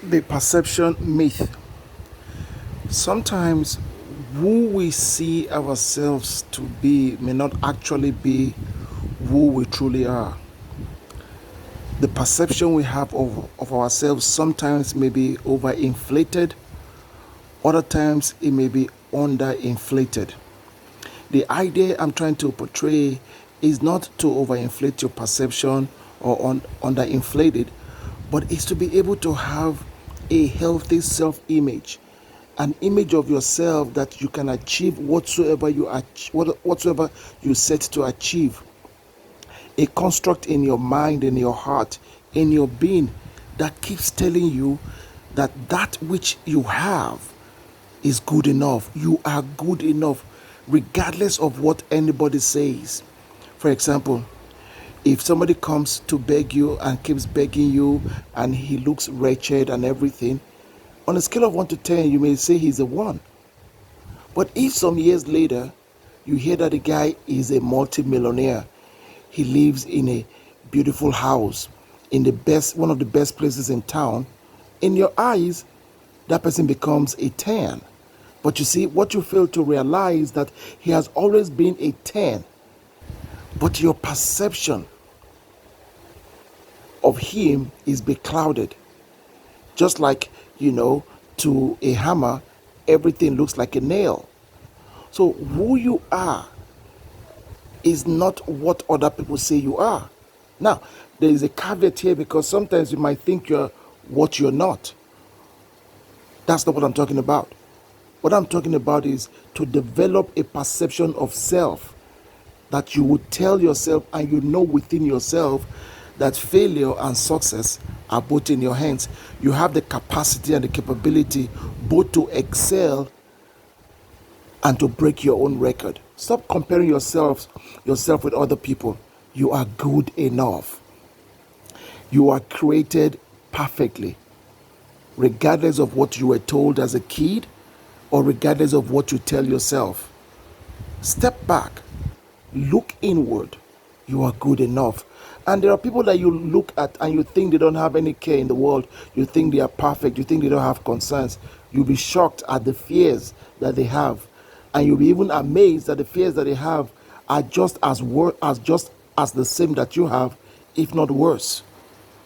The perception myth. Sometimes who we see ourselves to be may not actually be who we truly are. The perception we have of ourselves sometimes may be overinflated, other times it may be underinflated. The idea I'm trying to portray is not to overinflate your perception or underinflate it, but is to be able to have a healthy self-image, an image of yourself that you can achieve whatsoever you set to achieve. A construct in your mind, in your heart, in your being that keeps telling you that that which you have is good enough. You are good enough, regardless of what anybody says. For example, if somebody comes to beg you and keeps begging you and he looks wretched and everything, on a scale of 1 to 10, you may say he's a 1. But if some years later you hear that the guy is a multi-millionaire, he lives in a beautiful house in one of the best places in town, in your eyes, that person becomes a 10. But you see, what you fail to realize that he has always been a 10. But your perception of him is beclouded. Just like, to a hammer, everything looks like a nail. So who you are is not what other people say you are. Now, there is a caveat here because sometimes you might think you're what you're not. That's not what I'm talking about. What I'm talking about is to develop a perception of self that you would tell yourself and you know within yourself that failure and success are both in your hands. You have the capacity and the capability both to excel and to break your own record. Stop comparing yourself with other people. You are good enough. You are created perfectly, regardless of what you were told as a kid or regardless of what you tell yourself. Step back, look inward. You are good enough. And there are people that you look at and you think they don't have any care in the world. You think they are perfect. You think they don't have concerns. You'll be shocked at the fears that they have. And you'll be even amazed that the fears that they have are just as the same that you have, if not worse.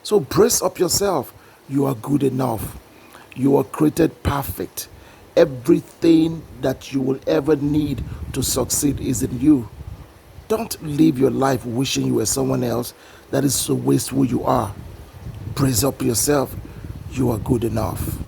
So brace up yourself. You are good enough. You are created perfect. Everything that you will ever need to succeed is in you. Don't live your life wishing you were someone else. That is to waste who you are. Brace up yourself. You are good enough.